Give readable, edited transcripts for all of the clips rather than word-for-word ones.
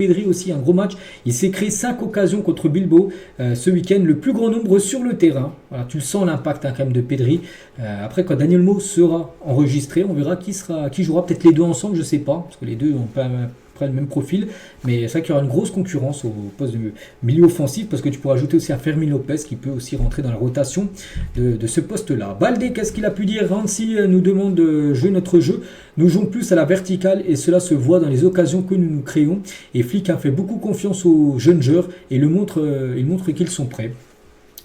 Pedri aussi, un gros match. Il s'est créé 5 occasions contre Bilbao ce week-end, le plus grand nombre sur le terrain. Voilà, tu le sens l'impact quand même de Pedri. Après, quand Dani Olmo sera enregistré, on verra qui jouera. Peut-être les deux ensemble, je sais pas, parce que les deux ont pas le même profil. Mais c'est vrai qu'il y aura une grosse concurrence au poste de milieu offensif, parce que tu pourras ajouter aussi un Fermin Lopez qui peut aussi rentrer dans la rotation de ce poste-là. Baldé, qu'est-ce qu'il a pu dire? Rancy nous demande de jouer notre jeu. Nous jouons plus à la verticale et cela se voit dans les occasions que nous nous créons. Et Flick a fait beaucoup confiance aux jeunes joueurs et il montre qu'ils sont prêts.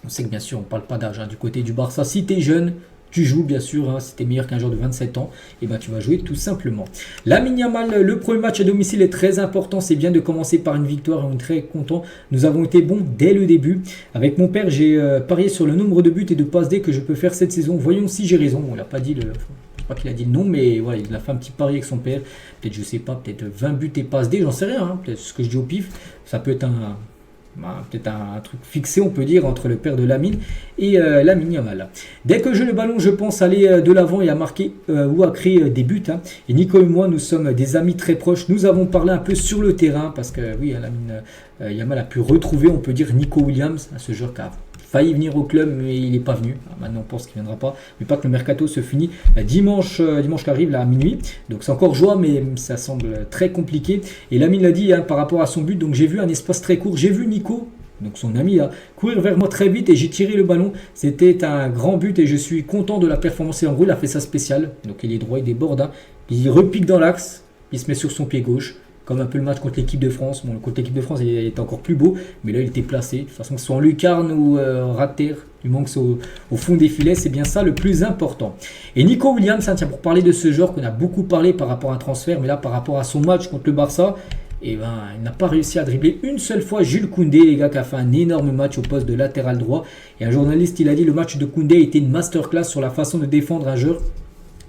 On sait que bien sûr on ne parle pas d'âge du côté du Barça. Si tu es jeune, tu joues bien sûr, si tu es meilleur qu'un joueur de 27 ans, et ben tu vas jouer tout simplement. Lamine Yamal, le premier match à domicile est très important, c'est bien de commencer par une victoire et on est très content. Nous avons été bons dès le début. Avec mon père, j'ai parié sur le nombre de buts et de passes D que je peux faire cette saison. Voyons si j'ai raison. On l'a pas dit, je ne sais pas qu'il a dit le nom, mais voilà, il a fait un petit pari avec son père. Peut-être, je sais pas, peut-être 20 buts et passes D, j'en sais rien. Peut-être ce que je dis au pif, ça peut être peut-être un truc fixé, on peut dire, entre le père de Lamine et Lamine Yamal. Dès que j'ai le ballon, je pense aller de l'avant et à marquer ou à créer des buts. Et Nico et moi, nous sommes des amis très proches. Nous avons parlé un peu sur le terrain parce que oui, Lamine Yamal a pu retrouver, on peut dire, Nico Williams, ce joueur qui a failli venir au club, mais il n'est pas venu. Maintenant, on pense qu'il ne viendra pas. Mais pas que le mercato se finit dimanche qui arrive, là, à minuit. Donc, c'est encore joie, mais ça semble très compliqué. Et Lamine l'a dit par rapport à son but. Donc, j'ai vu un espace très court. J'ai vu Nico, donc son ami, courir vers moi très vite et j'ai tiré le ballon. C'était un grand but et je suis content de la performance. Et en gros, il a fait ça spécial. Donc, il est droit, il déborde. Il repique dans l'axe. Il se met sur son pied gauche. Comme un peu le match contre l'équipe de France. Bon, contre l'équipe de France, il était encore plus beau. Mais là, il était placé. De toute façon, que ce soit en lucarne ou rater, il manque au fond des filets. C'est bien ça le plus important. Et Nico Williams, tiens, pour parler de ce joueur qu'on a beaucoup parlé par rapport à un transfert. Mais là, par rapport à son match contre le Barça, il n'a pas réussi à dribbler une seule fois Jules Koundé, les gars, qui a fait un énorme match au poste de latéral droit. Et un journaliste, il a dit le match de Koundé était une masterclass sur la façon de défendre un joueur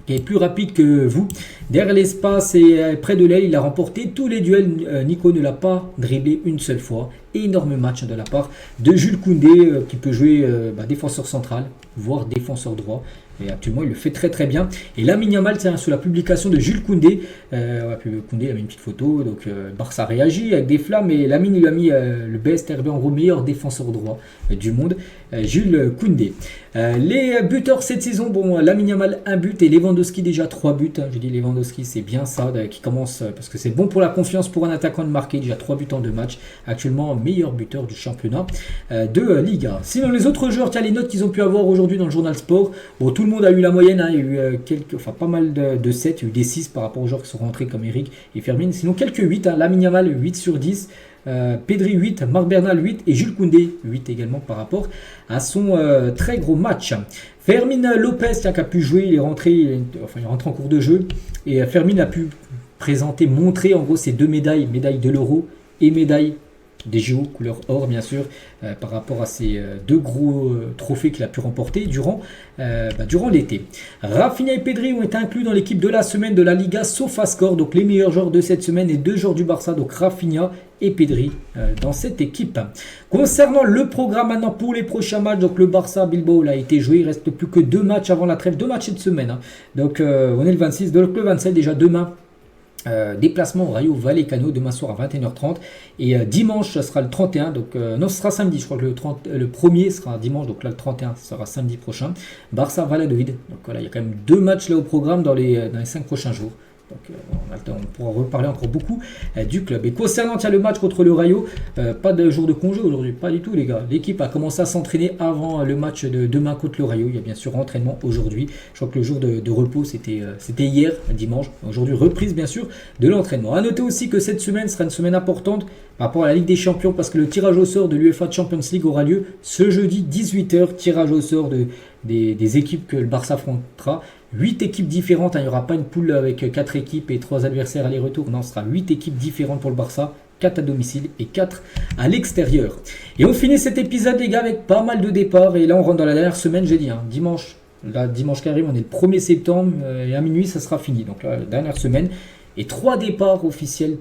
qui est plus rapide que vous. Derrière l'espace et près de l'aile, il a remporté tous les duels. Nico ne l'a pas dribblé une seule fois. Énorme match de la part de Jules Koundé qui peut jouer défenseur central, voire défenseur droit. Et actuellement, il le fait très très bien. Et Lamine Yamal, sous la publication de Jules Koundé, Koundé a mis une petite photo, donc Barça réagit avec des flammes. Et Lamine, il a mis le BSTRB, en gros, meilleur défenseur droit du monde, Jules Koundé. Les buteurs cette saison, bon, Lamine Yamal, 1 but et Lewandowski déjà 3 buts. Je dis Lewandowski, c'est bien ça, qui commence, parce que c'est bon pour la confiance pour un attaquant de marquer, déjà 3 buts en 2 matchs. Actuellement, meilleur buteur du championnat de Liga. Sinon, les autres joueurs, tiens, les notes qu'ils ont pu avoir aujourd'hui dans le journal Sport. Bon, tout le monde a eu la moyenne, il y a eu pas mal de 7, il y a eu des 6 par rapport aux joueurs qui sont rentrés comme Eric et Fermin. Sinon, quelques 8, Lamine Yamal 8 sur 10, Pedri 8, Marc Bernal 8 et Jules Koundé 8 également par rapport à son très gros match. Fermin Lopez, qui a pu jouer, il est rentré en cours de jeu et Fermin a pu montrer en gros ses 2 médailles de l'Euro et médaille des JO couleur or bien sûr par rapport à ces 2 gros trophées qu'il a pu remporter durant l'été. Rafinha et Pedri ont été inclus dans l'équipe de la semaine de la Liga SofaScore, donc les meilleurs joueurs de cette semaine et 2 joueurs du Barça, donc Rafinha et Pedri dans cette équipe. Concernant le programme maintenant pour les prochains matchs, donc le Barça Bilbao a été joué, il reste plus que 2 matchs avant la trêve, 2 matchs cette semaine, donc on est le 26, donc le 27 déjà demain. Déplacement au Rayo Vallecano demain soir à 21h30 et dimanche ça sera le 31, donc non ce sera samedi, je crois que le premier sera dimanche, donc là le 31 sera samedi prochain, Barça Valladolid. Donc voilà, il y a quand même 2 matchs là au programme dans les 5 prochains jours. Donc on pourra reparler encore beaucoup du club. Et concernant le match contre le Rayo, pas de jour de congé aujourd'hui, pas du tout les gars. L'équipe a commencé à s'entraîner avant le match de demain contre le Rayo. Il y a bien sûr entraînement aujourd'hui. Je crois que le jour de repos c'était hier, dimanche. Aujourd'hui reprise bien sûr de l'entraînement. A noter aussi que cette semaine sera une semaine importante par rapport à la Ligue des Champions parce que le tirage au sort de l'UEFA Champions League aura lieu ce jeudi 18h. Tirage au sort des équipes que le Barça affrontera. 8 équipes différentes, il n'y aura pas une poule avec 4 équipes et 3 adversaires aller-retour, non, ce sera 8 équipes différentes pour le Barça, 4 à domicile et 4 à l'extérieur. Et on finit cet épisode les gars avec pas mal de départs et là on rentre dans la dernière semaine, j'ai dit, dimanche qui arrive, on est le 1er septembre et à minuit ça sera fini, donc la dernière semaine et 3 départs officiels.